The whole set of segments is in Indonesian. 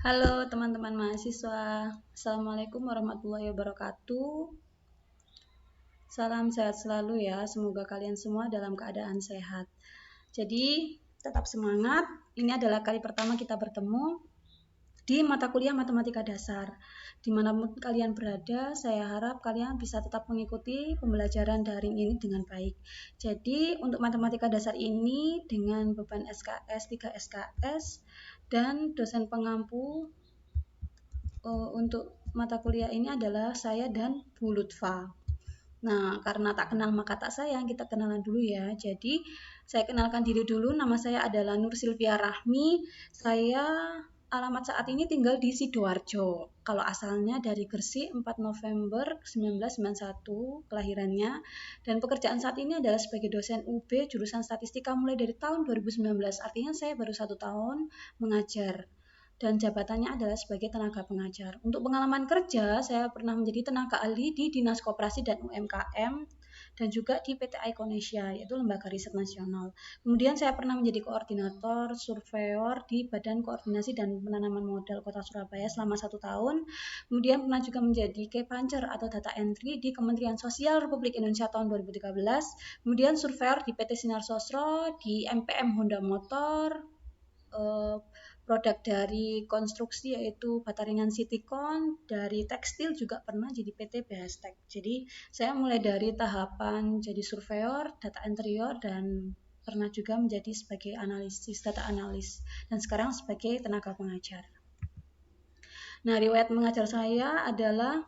Halo teman-teman mahasiswa, Assalamualaikum warahmatullahi wabarakatuh. Salam sehat selalu ya, semoga kalian semua dalam keadaan sehat. Jadi tetap semangat, ini adalah kali pertama kita bertemu di mata kuliah Matematika Dasar. Dimanapun kalian berada, saya harap kalian bisa tetap mengikuti pembelajaran daring ini dengan baik. Jadi untuk Matematika Dasar ini dengan beban SKS 3 SKS dan dosen pengampu untuk mata kuliah ini adalah saya dan Bu Lutfa. Nah, karena tak kenal maka tak sayang, kita kenalan dulu ya. Jadi, saya kenalkan diri dulu. Nama saya adalah Nur Silvia Rahmi. Saya alamat saat ini tinggal di Sidoarjo. Kalau asalnya dari Gresik, 4 November 1991 kelahirannya. Dan pekerjaan saat ini adalah sebagai dosen UB jurusan Statistika mulai dari tahun 2019. Artinya saya baru 1 tahun mengajar dan jabatannya adalah sebagai tenaga pengajar. Untuk pengalaman kerja, saya pernah menjadi tenaga ahli di Dinas Koperasi dan UMKM dan juga di PT Iconesia, yaitu lembaga riset nasional. Kemudian saya pernah menjadi koordinator surveyor di Badan Koordinasi dan Penanaman Modal Kota Surabaya selama 1 tahun. Kemudian pernah juga menjadi key puncher atau data entry di Kementerian Sosial Republik Indonesia tahun 2013. Kemudian surveyor di PT Sinar Sosro, di MPM Honda Motor, produk dari konstruksi yaitu Bataringan Citycon, dari tekstil juga pernah jadi PT BHSTEK. Jadi saya mulai dari tahapan jadi surveyor, data interior, dan pernah juga menjadi sebagai analisis, data analis, dan sekarang sebagai tenaga pengajar. Nah, riwayat mengajar saya adalah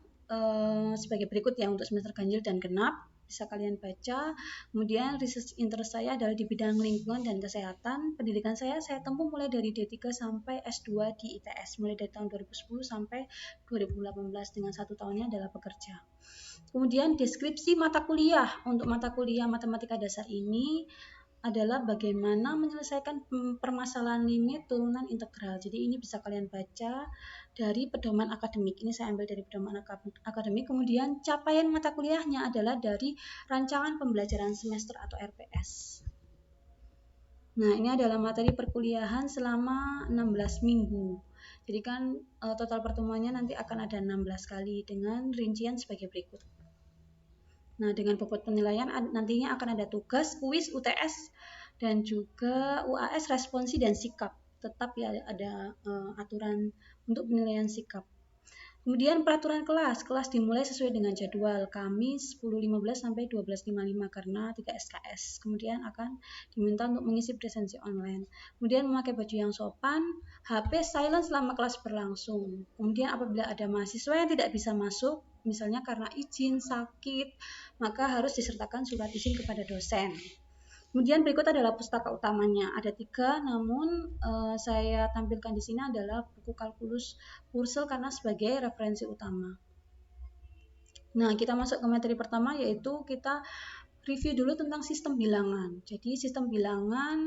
sebagai berikut ya untuk semester ganjil dan genap. Bisa kalian baca. Kemudian research interest saya adalah di bidang lingkungan dan kesehatan. Pendidikan saya tempuh mulai dari D3 sampai S2 di ITS, mulai dari tahun 2010 sampai 2018 dengan 1 tahunnya adalah bekerja. Kemudian deskripsi mata kuliah. Untuk mata kuliah Matematika Dasar ini adalah bagaimana menyelesaikan permasalahan limit turunan integral. Jadi ini bisa kalian baca dari pedoman akademik. Ini saya ambil dari pedoman akademik. Kemudian capaian mata kuliahnya adalah dari rancangan pembelajaran semester atau RPS. Nah, ini adalah materi perkuliahan selama 16 minggu. Jadi kan total pertemuannya nanti akan ada 16 kali dengan rincian sebagai berikut. Nah, dengan bobot penilaian nantinya akan ada tugas, kuis, UTS, dan juga UAS, responsi, dan sikap. Tetap ya ada aturan untuk penilaian sikap. Kemudian peraturan kelas dimulai sesuai dengan jadwal Kamis 10.15 sampai 12.55 karena 3 SKS. Kemudian akan diminta untuk mengisi presensi online. Kemudian memakai baju yang sopan, HP silent selama kelas berlangsung. Kemudian apabila ada mahasiswa yang tidak bisa masuk, misalnya karena izin, sakit, maka harus disertakan surat izin kepada dosen. Kemudian berikut adalah pustaka utamanya. Ada 3, namun saya tampilkan di sini adalah buku kalkulus Purcell karena sebagai referensi utama. Nah, kita masuk ke materi pertama, yaitu kita review dulu tentang sistem bilangan. Jadi sistem bilangan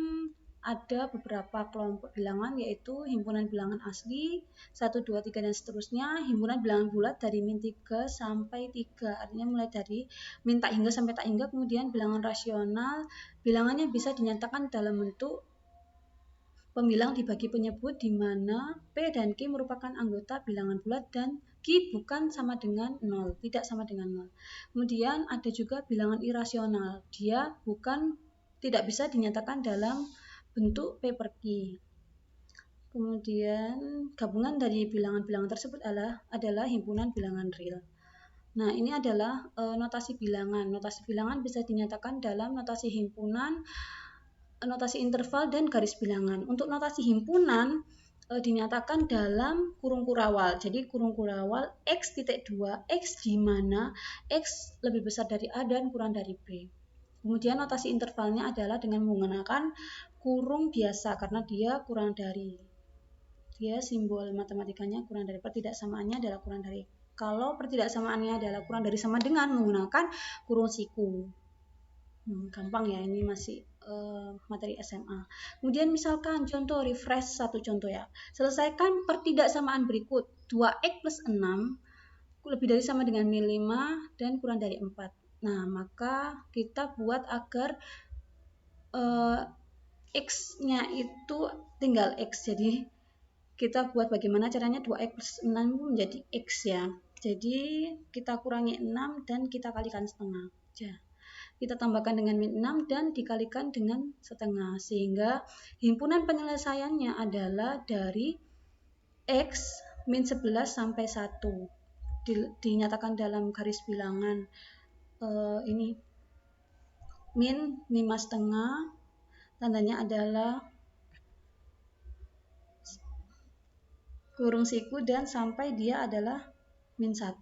ada beberapa kelompok bilangan, yaitu himpunan bilangan asli, 1, 2, 3, dan seterusnya. Himpunan bilangan bulat dari min 3 sampai 3, artinya mulai dari min tak hingga sampai tak hingga. Kemudian bilangan rasional, bilangannya bisa dinyatakan dalam bentuk pembilang dibagi penyebut di mana P dan Q merupakan anggota bilangan bulat dan Q bukan sama dengan 0, tidak sama dengan 0. Kemudian ada juga bilangan irasional, dia tidak bisa dinyatakan dalam bentuk P per Q. Kemudian gabungan dari bilangan-bilangan tersebut adalah himpunan bilangan real. Nah, ini adalah notasi bilangan. Notasi bilangan bisa dinyatakan dalam notasi himpunan, notasi interval, dan garis bilangan. Untuk notasi himpunan dinyatakan dalam kurung kurawal. Jadi kurung kurawal X.2, X di mana X lebih besar dari A dan kurang dari B. Kemudian notasi intervalnya adalah dengan menggunakan kurung biasa karena dia simbol matematikanya kurang dari, pertidaksamaannya adalah kurang dari. Kalau pertidaksamaannya adalah kurang dari sama dengan menggunakan kurung siku. Gampang ya, ini masih materi SMA. Kemudian misalkan contoh refresh satu contoh ya. Selesaikan pertidaksamaan berikut. 2x plus 6 lebih dari sama dengan min 5 dan kurang dari 4. Nah, maka kita buat agar X-nya itu tinggal X. Jadi kita buat bagaimana caranya 2x plus 6 menjadi x ya. Jadi kita kurangi 6 dan kita kalikan setengah. Ya. Kita tambahkan dengan min 6 dan dikalikan dengan setengah. Sehingga himpunan penyelesaiannya adalah dari x min 11 sampai 1. Dinyatakan dalam garis bilangan ini min 5,5, tandanya adalah kurung siku dan sampai dia adalah min 1.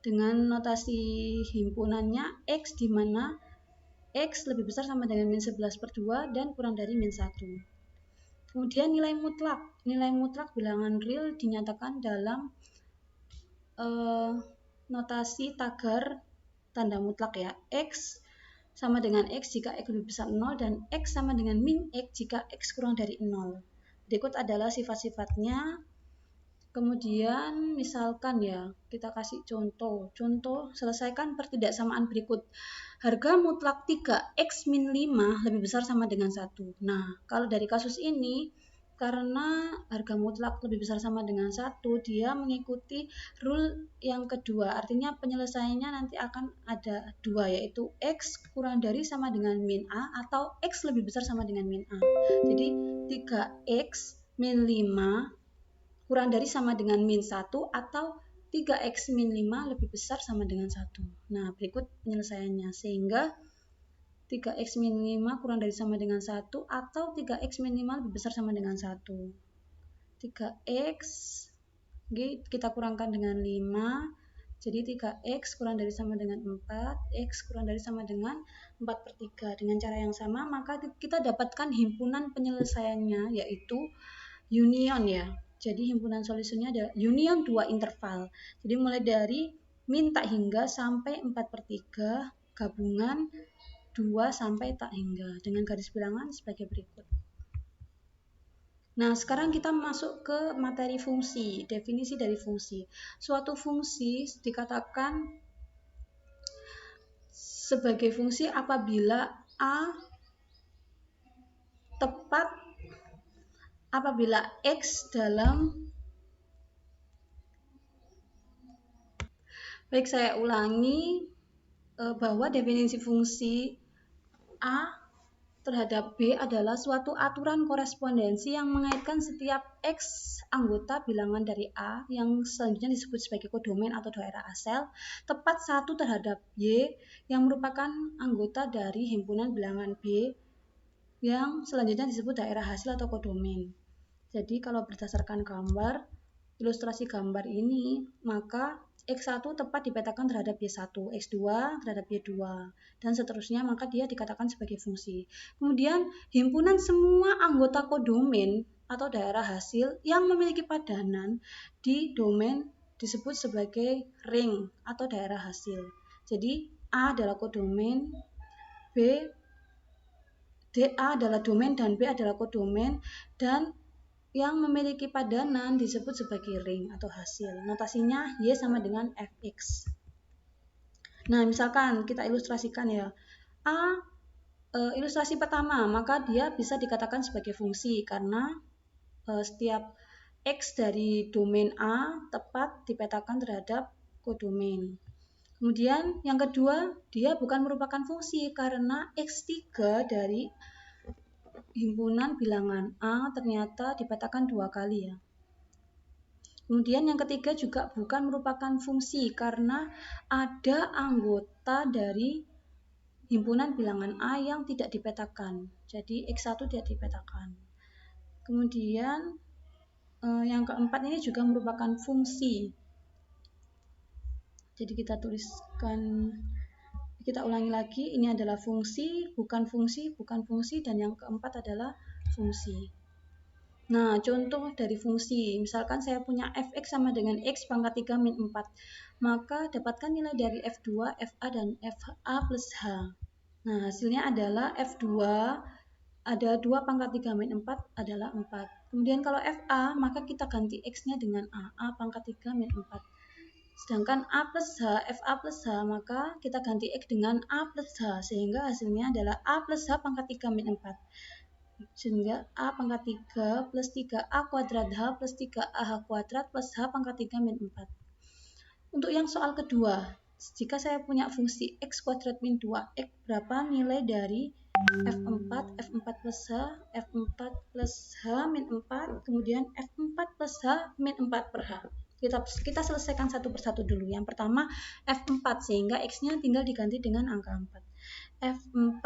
Dengan notasi himpunannya x di mana x lebih besar sama dengan min 11/2 dan kurang dari min 1. Kemudian nilai mutlak bilangan real dinyatakan dalam notasi tagar tanda mutlak ya. X sama dengan x jika x lebih besar 0 dan x sama dengan min x jika x kurang dari 0. Berikut adalah sifat-sifatnya. Kemudian misalkan ya, kita kasih contoh selesaikan pertidaksamaan berikut. Harga mutlak 3x min 5 lebih besar sama dengan 1. Nah, kalau dari kasus ini, karena harga mutlak lebih besar sama dengan 1, dia mengikuti rule yang kedua. Artinya penyelesaiannya nanti akan ada 2, yaitu x kurang dari sama dengan min a atau x lebih besar sama dengan min a. Jadi 3x min 5 kurang dari sama dengan min 1 atau 3x min 5 lebih besar sama dengan 1. Nah, berikut penyelesaiannya. Sehingga 3x min 5 kurang dari sama dengan 1 atau 3x min 5 lebih besar sama dengan 1. 3x kita kurangkan dengan 5. Jadi 3x kurang dari sama dengan 4, x kurang dari sama dengan 4/3. Dengan cara yang sama, maka kita dapatkan himpunan penyelesaiannya, yaitu union ya. Jadi himpunan solusinya adalah union 2 interval. Jadi mulai dari min tak hingga sampai 4/3 gabungan 2 sampai tak hingga dengan garis bilangan sebagai berikut. Nah, sekarang kita masuk ke materi fungsi, definisi dari fungsi. Suatu fungsi dikatakan sebagai fungsi apabila A tepat apabila x dalam, baik saya ulangi bahwa definisi fungsi A terhadap B adalah suatu aturan korespondensi yang mengaitkan setiap x anggota bilangan dari A yang selanjutnya disebut sebagai kodomain atau daerah asal tepat 1 terhadap Y yang merupakan anggota dari himpunan bilangan B yang selanjutnya disebut daerah hasil atau kodomain. Jadi kalau berdasarkan gambar, ilustrasi gambar ini, maka X1 tepat dipetakan terhadap Y1, X2 terhadap Y2, dan seterusnya, maka dia dikatakan sebagai fungsi. Kemudian, himpunan semua anggota kodomain atau daerah hasil yang memiliki padanan di domain disebut sebagai ring atau daerah hasil. Jadi, A adalah kodomain, DA adalah domain dan B adalah kodomain, dan yang memiliki padanan disebut sebagai ring atau hasil. Notasinya Y sama dengan Fx. Nah, misalkan kita ilustrasikan ya. Ilustrasi pertama, maka dia bisa dikatakan sebagai fungsi karena setiap X dari domain A tepat dipetakan terhadap kodomain. Kemudian yang kedua, dia bukan merupakan fungsi karena X3 dari himpunan bilangan A ternyata dipetakan 2 kali ya. Kemudian yang ketiga juga bukan merupakan fungsi karena ada anggota dari himpunan bilangan A yang tidak dipetakan. Jadi X1 tidak dipetakan. Kemudian yang keempat ini juga merupakan fungsi. Jadi kita tuliskan, kita ulangi lagi, ini adalah fungsi, bukan fungsi, dan yang keempat adalah fungsi. Nah, contoh dari fungsi, misalkan saya punya fx sama dengan x pangkat 3 min 4, maka dapatkan nilai dari f2, fa, dan fa plus h. Nah, hasilnya adalah f2 ada 2 pangkat 3 min 4 adalah 4. Kemudian kalau fa, maka kita ganti x-nya dengan a pangkat 3 min 4. Sedangkan A plus H, FA plus H, maka kita ganti X dengan A plus H, sehingga hasilnya adalah A plus H pangkat 3 min 4. Sehingga A pangkat 3 plus 3A kuadrat H plus 3AH kuadrat plus H pangkat 3 min 4. Untuk yang soal kedua, jika saya punya fungsi X kuadrat min 2X, berapa nilai dari F4, F4 plus H, F4 plus H min 4, kemudian F4 plus H min 4 per H. Kita selesaikan satu persatu dulu. Yang pertama F4, sehingga X-nya tinggal diganti dengan angka 4. F4,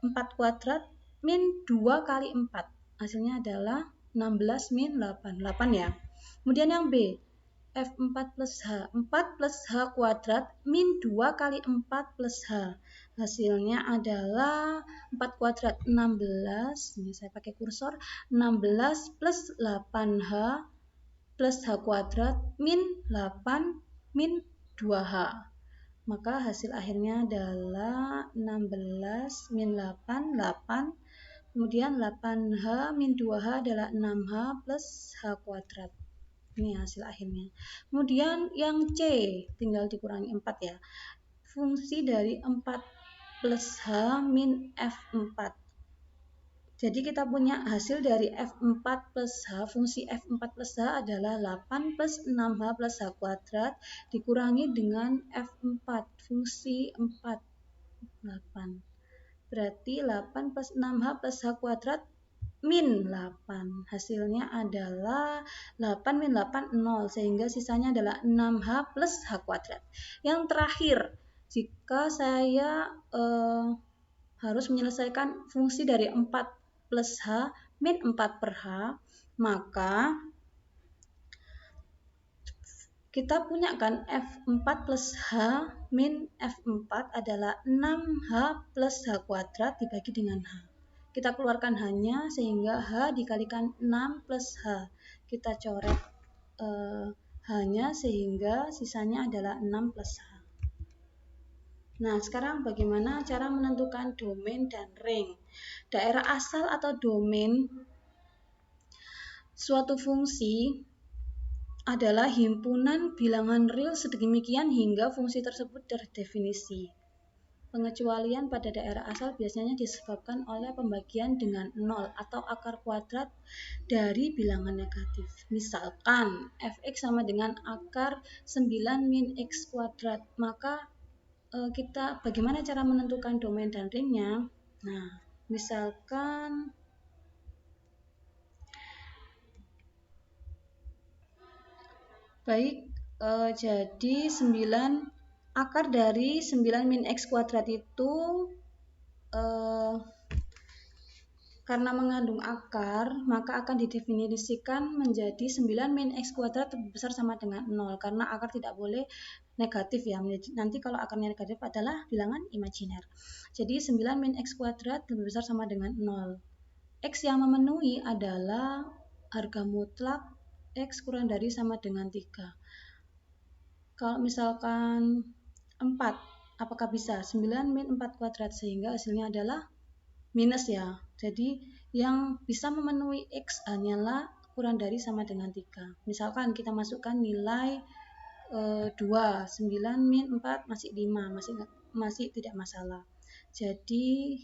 4 kuadrat min 2 kali 4. Hasilnya adalah 16 min 8. 8 ya. Kemudian yang B, F4 plus H. 4 plus H kuadrat min 2 kali 4 plus H. Hasilnya adalah 4 kuadrat 16. Ini saya pakai kursor. 16 plus 8H plus H kuadrat min 8 min 2H. Maka hasil akhirnya adalah 16 min 8, 8. Kemudian 8H min 2H adalah 6H plus H kuadrat. Ini hasil akhirnya. Kemudian yang C tinggal dikurangi 4 ya. Fungsi dari 4 plus H min F4. Jadi kita punya hasil dari F4 plus H. Fungsi F4 plus H adalah 8 plus 6H plus H kuadrat dikurangi dengan F4. Fungsi 4. 8. Berarti 8 plus 6H plus H kuadrat min 8. Hasilnya adalah 8 min 8, 0. Sehingga sisanya adalah 6H plus H kuadrat. Yang terakhir, jika saya harus menyelesaikan fungsi dari 4 plus H min 4 per H, maka kita punya kan F4 plus H min F4 adalah 6H plus H kuadrat dibagi dengan H. Kita keluarkan H-nya sehingga H dikalikan 6 plus H. Kita coret H-nya sehingga sisanya adalah 6 plus H. Nah, sekarang bagaimana cara menentukan domain dan ring? Daerah asal atau domain suatu fungsi adalah himpunan bilangan real sedemikian hingga fungsi tersebut terdefinisi. Pengecualian pada daerah asal biasanya disebabkan oleh pembagian dengan 0 atau akar kuadrat dari bilangan negatif. Misalkan fx sama dengan akar 9 min x kuadrat. Maka kita bagaimana cara menentukan domain dan ringnya? Nah, misalkan baik, jadi 9 akar dari 9 min x kuadrat itu karena mengandung akar, maka akan didefinisikan menjadi 9 min x kuadrat lebih besar sama dengan 0. Karena akar tidak boleh negatif ya. Nanti kalau akarnya negatif adalah bilangan imajiner. Jadi 9 min x kuadrat lebih besar sama dengan 0. X yang memenuhi adalah harga mutlak X kurang dari sama dengan 3. Kalau misalkan 4, apakah bisa 9 min 4 kuadrat sehingga hasilnya adalah minus ya. Jadi yang bisa memenuhi X hanyalah kurang dari sama dengan 3. Misalkan kita masukkan nilai 2, 9 min 4 masih 5, masih tidak masalah. Jadi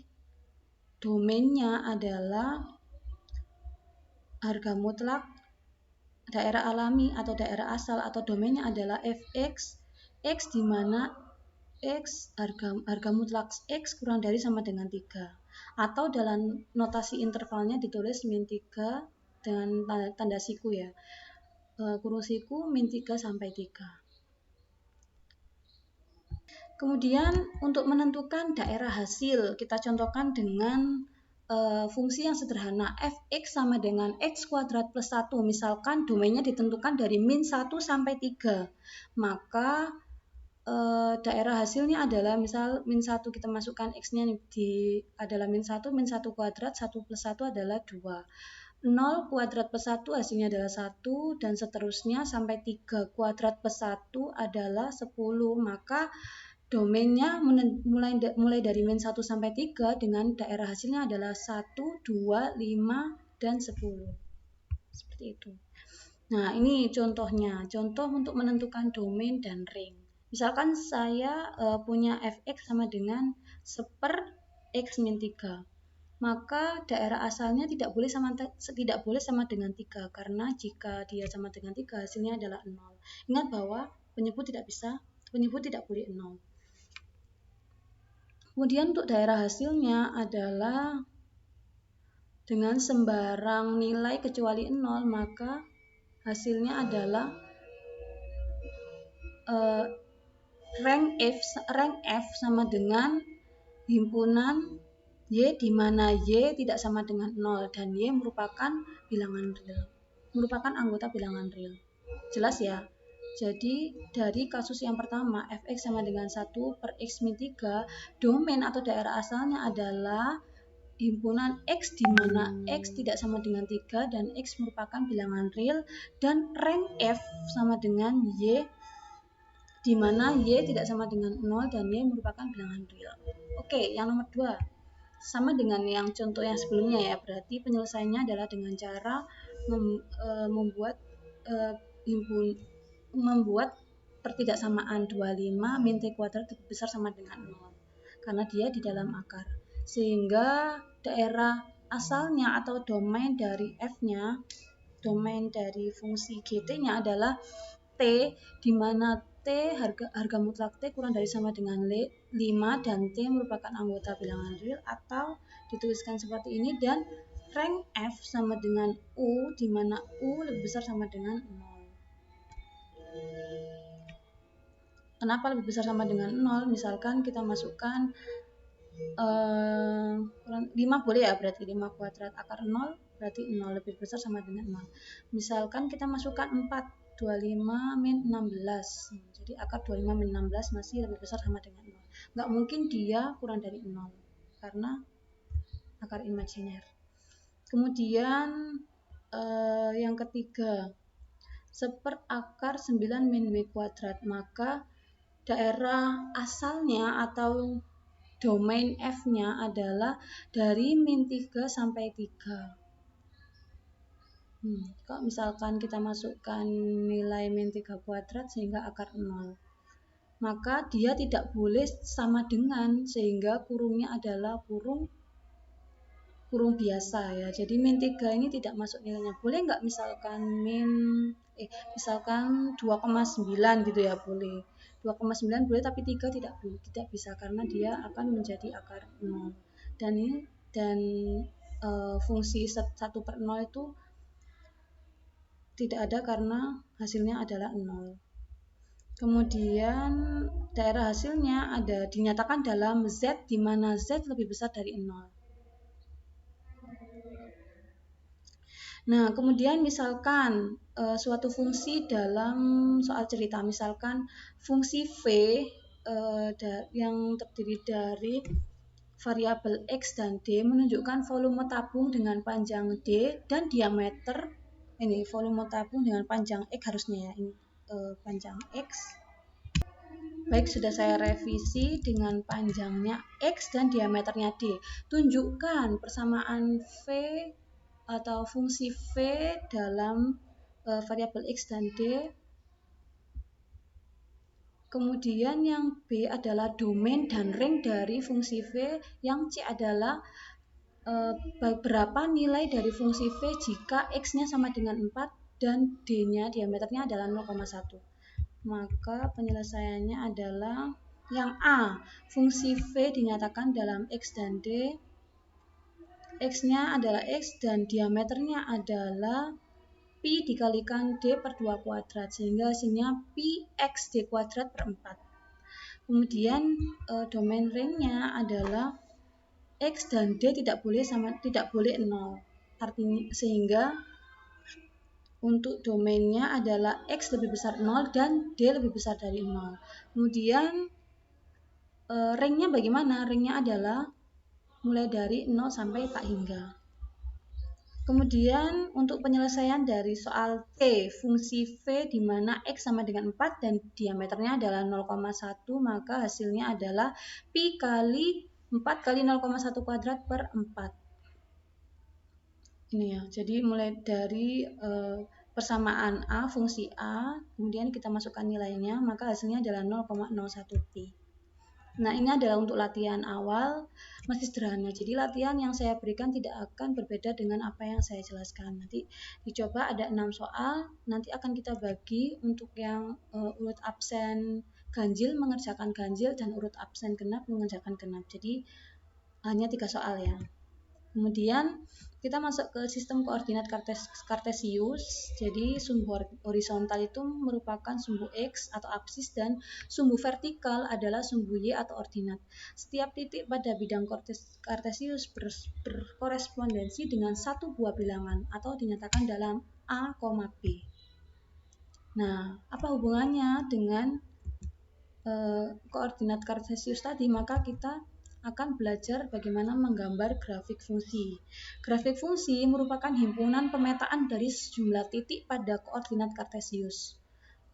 domainnya adalah harga mutlak daerah alami atau daerah asal, atau domainnya adalah fx, x di mana x harga mutlak x kurang dari sama dengan 3, atau dalam notasi intervalnya ditulis min 3 dengan tanda siku ya, kurung siku min 3 sampai 3. Kemudian untuk menentukan daerah hasil, kita contohkan dengan fungsi yang sederhana. Fx sama dengan x kuadrat plus 1. Misalkan domainnya ditentukan dari min 1 sampai 3. Maka daerah hasilnya adalah misal min 1 kita masukkan x-nya adalah min 1 kuadrat, 1 plus 1 adalah 2. 0 kuadrat plus 1 hasilnya adalah 1, dan seterusnya sampai 3 kuadrat plus 1 adalah 10. Maka domainnya mulai dari min 1 sampai 3 dengan daerah hasilnya adalah 1, 2, 5, dan 10. Seperti itu. Nah, ini contohnya. Contoh untuk menentukan domain dan ring. Misalkan saya punya fx sama dengan 1/x min 3. maka daerah asalnya tidak boleh sama dengan 3, karena jika dia sama dengan 3 hasilnya adalah 0. Ingat bahwa penyebut tidak boleh 0. Kemudian untuk daerah hasilnya adalah dengan sembarang nilai kecuali 0, maka hasilnya adalah rank F sama dengan himpunan Y, di mana Y tidak sama dengan 0 dan Y merupakan bilangan real, merupakan anggota bilangan real. Jelas ya? Jadi dari kasus yang pertama fx sama dengan 1 per x min 3, domain atau daerah asalnya adalah himpunan x di mana x tidak sama dengan 3 dan x merupakan bilangan real, dan rank F sama dengan Y di mana Y tidak sama dengan 0 dan Y merupakan bilangan real. Oke, yang nomor 2 sama dengan yang contoh yang sebelumnya ya, berarti penyelesaiannya adalah dengan cara membuat pertidaksamaan 25 min t kuadrat lebih besar sama dengan 0 karena dia di dalam akar, sehingga daerah asalnya atau domain dari f-nya, domain dari fungsi gt-nya adalah t, di mana T harga mutlak T kurang dari sama dengan 5 dan T merupakan anggota bilangan real, atau dituliskan seperti ini, dan rank F sama dengan U di mana U lebih besar sama dengan 0. Kenapa lebih besar sama dengan 0? Misalkan kita masukkan 5 boleh ya, berarti 5 kuadrat akar 0 berarti 0 lebih besar sama dengan 0. Misalkan kita masukkan 4, 25 min 16. Jadi akar 25 min 16 masih lebih besar sama dengan 0. Nggak mungkin dia kurang dari 0 karena akar imajiner. Kemudian yang ketiga, seperakar 9 min W kuadrat, maka daerah asalnya atau domain F-nya adalah dari min 3 sampai 3. Kalau misalkan kita masukkan nilai min 3 kuadrat sehingga akar 0, maka dia tidak boleh sama dengan, sehingga kurungnya adalah kurung biasa ya. Jadi min 3 ini tidak masuk nilainya. Boleh nggak misalkan misalkan 2,9 gitu ya, boleh. 2,9 boleh, tapi 3 tidak bisa karena dia akan menjadi akar 0. Dan fungsi 1 per 0 itu tidak ada karena hasilnya adalah 0. Kemudian daerah hasilnya dinyatakan dalam Z, di mana Z lebih besar dari 0. Nah, kemudian misalkan suatu fungsi dalam soal cerita, misalkan fungsi V yang terdiri dari variabel X dan D menunjukkan volume tabung dengan panjang D dan diameter, ini volume tabung dengan panjang X harusnya ya, ini panjang X. Baik, sudah saya revisi dengan panjangnya X dan diameternya D. Tunjukkan persamaan V atau fungsi V dalam variabel X dan D. Kemudian yang B adalah domain dan rank dari fungsi V, yang C adalah berapa nilai dari fungsi V jika X-nya sama dengan 4 dan D-nya diameternya adalah 0,1. Maka penyelesaiannya adalah yang A, fungsi V dinyatakan dalam X dan D, X-nya adalah X dan diameternya adalah Pi dikalikan D per 2 kuadrat, sehingga hasilnya Pi X D kuadrat per 4. Kemudian domain ring-nya adalah X dan D tidak boleh 0. Artinya, sehingga untuk domainnya adalah X lebih besar 0 dan D lebih besar dari 0. Kemudian ring-nya bagaimana? Ring-nya adalah mulai dari 0 sampai tak hingga. Kemudian untuk penyelesaian dari soal T, fungsi V di mana X sama dengan 4 dan diameternya adalah 0,1, maka hasilnya adalah Pi kali 4 kali 0,1 kuadrat per 4. Ini ya, jadi mulai dari persamaan A, fungsi A, kemudian kita masukkan nilainya, maka hasilnya adalah 0,01 Pi. Nah, ini adalah untuk latihan awal, masih sederhana. Jadi latihan yang saya berikan tidak akan berbeda dengan apa yang saya jelaskan. Nanti dicoba ada 6 soal, nanti akan kita bagi untuk yang urut absen ganjil mengerjakan ganjil dan urut absen genap mengerjakan genap. Jadi hanya 3 soal ya. Kemudian kita masuk ke sistem koordinat kartesius. Jadi sumbu horizontal itu merupakan sumbu X atau absis dan sumbu vertikal adalah sumbu Y atau ordinat. Setiap titik pada bidang kartesius berkorespondensi dengan satu buah bilangan atau dinyatakan dalam A, B. Nah, apa hubungannya dengan koordinat kartesius tadi? Maka kita akan belajar bagaimana menggambar grafik fungsi. Grafik fungsi merupakan himpunan pemetaan dari sejumlah titik pada koordinat kartesius.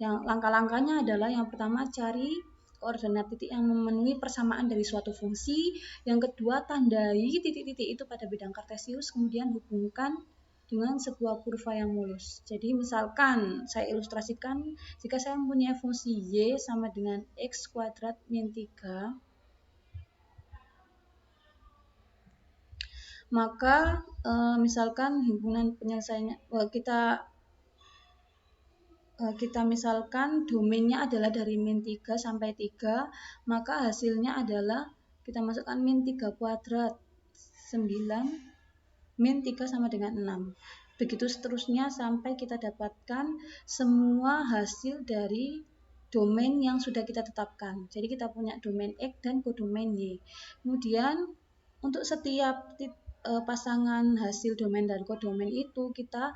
Yang langkah-langkahnya adalah yang pertama cari koordinat titik yang memenuhi persamaan dari suatu fungsi. Yang kedua tandai titik-titik itu pada bidang kartesius, kemudian hubungkan dengan sebuah kurva yang mulus. Jadi misalkan saya ilustrasikan, jika saya mempunyai fungsi Y sama dengan X kuadrat min 3, maka misalkan himpunan penyelesaiannya kita misalkan domainnya adalah dari min 3 sampai 3, maka hasilnya adalah kita masukkan min 3 kuadrat 9, min 3 sama dengan 6. Begitu seterusnya sampai kita dapatkan semua hasil dari domain yang sudah kita tetapkan. Jadi kita punya domain X dan kodomain Y. Kemudian untuk setiap pasangan hasil domain dan kodomain itu kita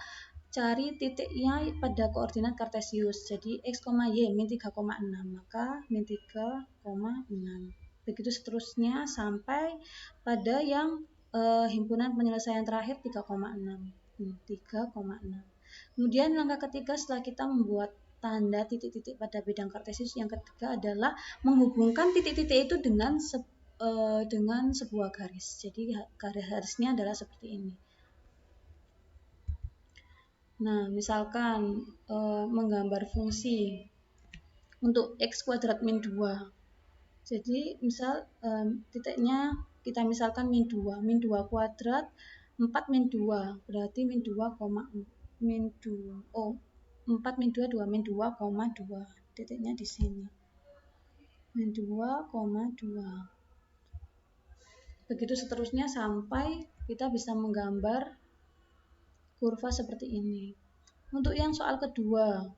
cari titiknya pada koordinat kartesius. Jadi X, Y min 3,6, maka min 3,6. Begitu seterusnya sampai pada yang himpunan penyelesaian terakhir 3,6. 3,6. Kemudian langkah ketiga setelah kita membuat tanda titik-titik pada bidang kartesius, yang ketiga adalah menghubungkan titik-titik itu dengan sebuah garis. Jadi garisnya adalah seperti ini. Nah, misalkan menggambar fungsi untuk X kuadrat min 2. Jadi misal titiknya kita misalkan min 2. Min 2 kuadrat 4 min 2. Berarti min 2, min 2. Oh, 4 min 2, 2 min 2, 2. Titiknya di sini. Min 2, 2. Begitu seterusnya sampai kita bisa menggambar kurva seperti ini. Untuk yang soal kedua,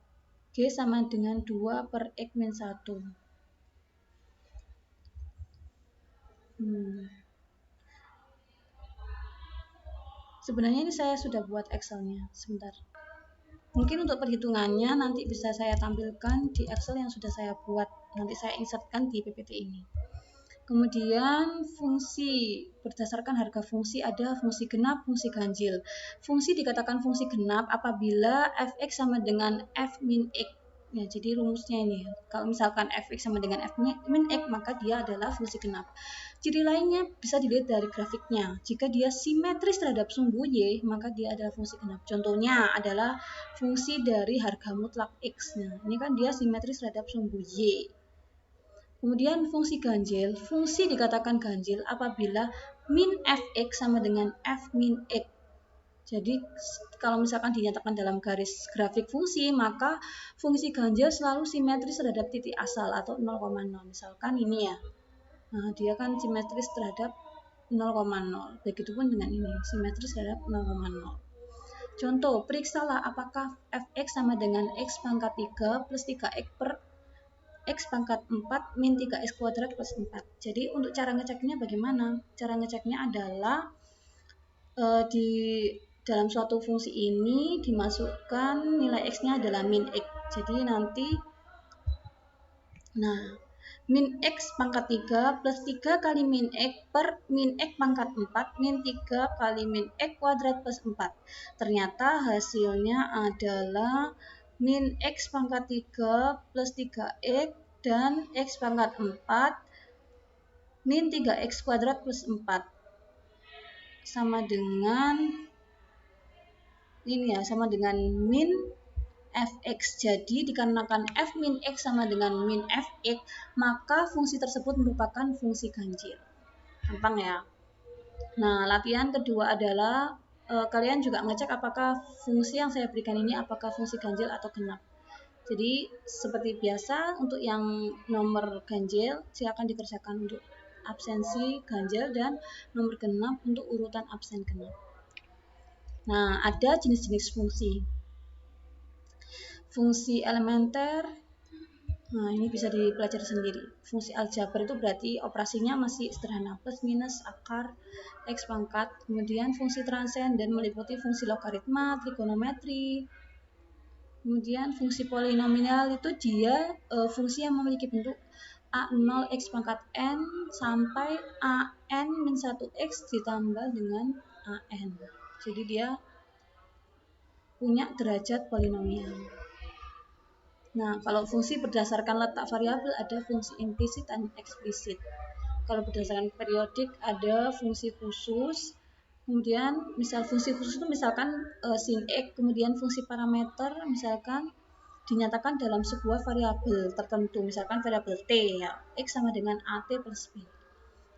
G sama dengan 2 per X min 1. Sebenarnya ini saya sudah buat Excel-nya. Sebentar. Mungkin untuk perhitungannya nanti bisa saya tampilkan di Excel yang sudah saya buat. Nanti saya insertkan di PPT ini. Kemudian fungsi, berdasarkan harga fungsi ada fungsi genap, fungsi ganjil. Fungsi dikatakan fungsi genap apabila fx sama dengan f min x. Ya, jadi rumusnya ini. Kalau misalkan fx sama dengan f min x, maka dia adalah fungsi genap. Ciri lainnya bisa dilihat dari grafiknya. Jika dia simetris terhadap sumbu y, maka dia adalah fungsi genap. Contohnya adalah fungsi dari harga mutlak x. Nah, ini kan dia simetris terhadap sumbu y. Kemudian fungsi ganjil, fungsi dikatakan ganjil apabila min fx sama dengan f min x. Jadi kalau misalkan dinyatakan dalam garis grafik fungsi, maka fungsi ganjil selalu simetris terhadap titik asal atau 0,0. Misalkan ini ya. Nah, dia kan simetris terhadap 0,0. Begitupun dengan ini, simetris terhadap 0,0. Contoh, periksalah apakah fx sama dengan x pangkat 3 plus 3x per X pangkat 4 min 3x kuadrat plus 4. Jadi untuk cara ngeceknya bagaimana? Cara ngeceknya adalah di dalam suatu fungsi ini dimasukkan nilai x-nya adalah min x. Jadi nanti min x pangkat 3 plus 3 kali min x per min x pangkat 4 min 3 kali min x kuadrat plus 4. Ternyata hasilnya adalah min x pangkat 3 plus 3x dan x pangkat 4 min 3x kuadrat plus 4 sama dengan ini ya, sama dengan min fx. Jadi dikarenakan f min x sama dengan min fx, maka fungsi tersebut merupakan fungsi ganjil. Gampang ya. Nah, latihan kedua adalah kalian juga ngecek apakah fungsi yang saya berikan ini apakah fungsi ganjil atau genap. Jadi seperti biasa untuk yang nomor ganjil silakan dikerjakan untuk absensi ganjil dan nomor genap untuk urutan absen genap. Nah, ada jenis-jenis fungsi. Fungsi elementer, nah ini bisa dipelajari sendiri. Fungsi aljabar itu berarti operasinya masih sederhana, plus minus akar x pangkat. Kemudian fungsi transenden meliputi fungsi logaritma, trigonometri. Kemudian fungsi polinomial itu dia fungsi yang memiliki bentuk a0 x pangkat n sampai an min 1x ditambah dengan an. Jadi dia punya derajat polinomial. Nah, kalau fungsi berdasarkan letak variabel ada fungsi implisit dan eksplisit. Kalau berdasarkan periodik ada fungsi khusus. Kemudian misal fungsi khusus itu misalkan sin x, kemudian fungsi parameter misalkan dinyatakan dalam sebuah variabel tertentu, misalkan variabel t ya, x sama dengan at plus b.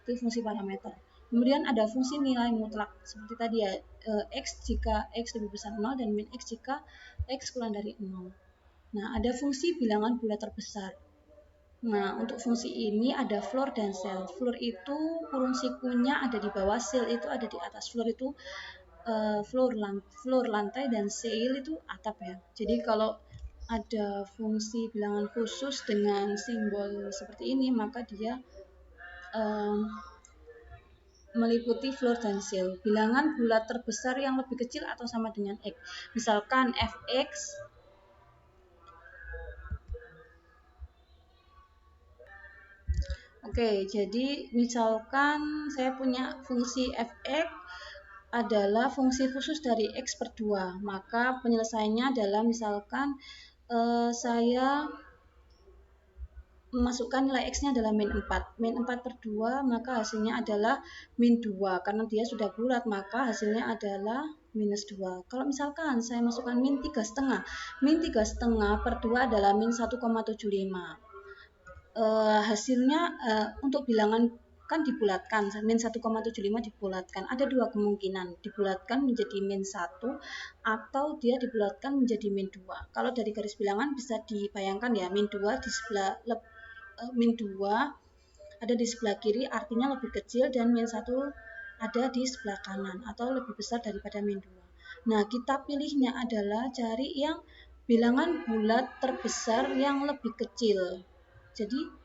Itu fungsi parameter. Kemudian ada fungsi nilai mutlak seperti tadi ya, x jika x lebih besar 0 dan min x jika x kurang dari 0. Nah, ada fungsi bilangan bulat terbesar. Nah, untuk fungsi ini ada floor dan cell. Floor itu kurung sikunya ada di bawah, cell itu ada di atas. Floor itu floor lantai dan cell itu atap ya. Jadi kalau ada fungsi bilangan khusus dengan simbol seperti ini, maka dia meliputi floor dan cell. Bilangan bulat terbesar yang lebih kecil atau sama dengan x. Misalkan fx Oke, jadi misalkan saya punya fungsi fx adalah fungsi khusus dari x per 2, maka penyelesaiannya adalah misalkan saya memasukkan nilai x-nya adalah min 4. Min 4 per 2, maka hasilnya adalah min 2. Karena dia sudah bulat, maka hasilnya adalah minus 2. Kalau misalkan saya masukkan min 3,5, min 3,5 per 2 adalah min 1,75. Hasilnya untuk bilangan kan dibulatkan, min 1,75 dibulatkan. Ada dua kemungkinan, dibulatkan menjadi min 1 atau dia dibulatkan menjadi min 2. Kalau dari garis bilangan bisa dibayangkan ya, min 2 di sebelah min 2 ada di sebelah kiri artinya lebih kecil dan min 1 ada di sebelah kanan atau lebih besar daripada min 2. Nah, kita pilihnya adalah cari yang bilangan bulat terbesar yang lebih kecil. Jadi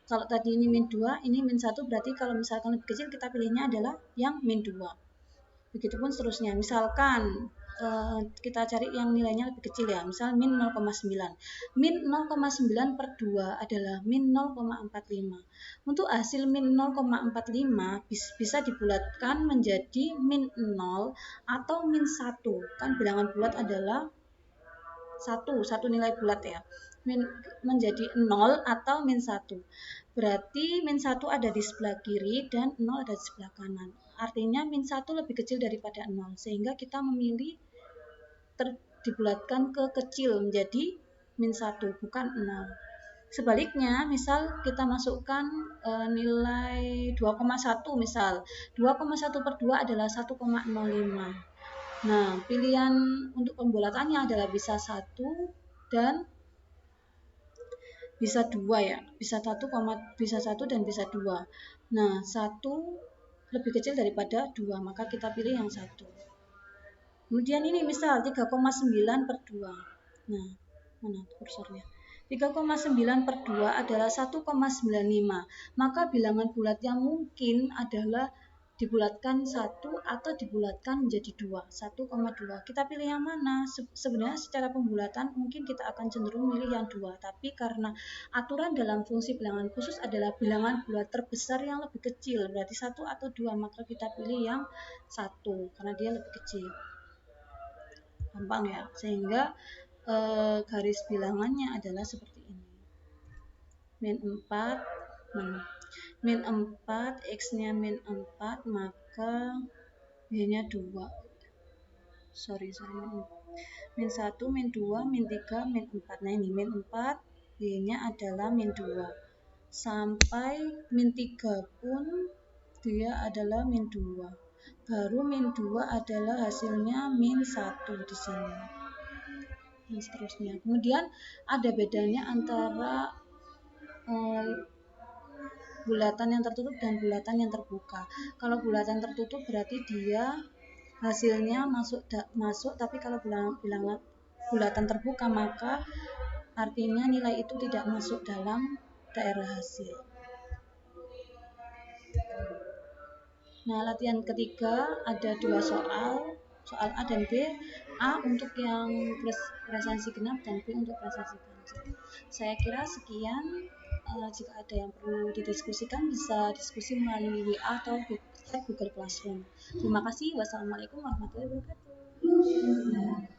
kalau tadi ini min 2, ini min 1, berarti kalau misalkan lebih kecil kita pilihnya adalah yang min 2. Begitupun seterusnya. Misalkan kita cari yang nilainya lebih kecil ya, misal min 0,9. Min 0,9 per 2 adalah min 0,45. Untuk hasil min 0,45 bisa dibulatkan menjadi min 0 atau min 1. Kan bilangan bulat adalah satu nilai bulat ya. Menjadi 0 atau min 1. Berarti min 1 ada di sebelah kiri dan 0 ada di sebelah kanan. Artinya min 1 lebih kecil daripada 0. Sehingga kita memilih dibulatkan ke kecil menjadi min 1 bukan 0. Sebaliknya, misal kita masukkan nilai 2,1 misal. 2,1 per 2 adalah 1,05. Nah, pilihan untuk pembulatannya adalah bisa 1 dan bisa 2 ya, bisa 1 dan bisa 2. Nah, 1 lebih kecil daripada 2, maka kita pilih yang 1. Kemudian ini misal 3,9 per 2. Nah, mana kursornya? 3,9 per 2 adalah 1,95. Maka bilangan bulat yang mungkin adalah dibulatkan 1 atau dibulatkan menjadi 2, 1,2. Kita pilih yang mana? Sebenarnya secara pembulatan mungkin kita akan cenderung milih yang 2, tapi karena aturan dalam fungsi bilangan khusus adalah bilangan bulat terbesar yang lebih kecil, berarti 1 atau 2, maka kita pilih yang 1 karena dia lebih kecil. Gampang ya, sehingga garis bilangannya adalah seperti ini. Min 4, min 4, x-nya min 4, maka y-nya 2. min 1, min 2, min 3, min 4. Nah ini min 4, Y-nya adalah min 2. Sampai min 3 pun dia adalah min 2. Baru min 2 adalah hasilnya min 1 di sini. Dan seterusnya. Kemudian ada bedanya antara bulatan yang tertutup dan bulatan yang terbuka. Kalau bulatan tertutup berarti dia hasilnya masuk, tapi kalau bulatan terbuka maka artinya nilai itu tidak masuk dalam daerah hasil. Nah, latihan ketiga ada 2 soal A dan B. A untuk yang presensi genap dan B untuk presensi ganjil. Saya kira sekian. Jika ada yang perlu didiskusikan bisa diskusi melalui WA atau Google Classroom. Terima kasih. Wassalamualaikum warahmatullahi wabarakatuh.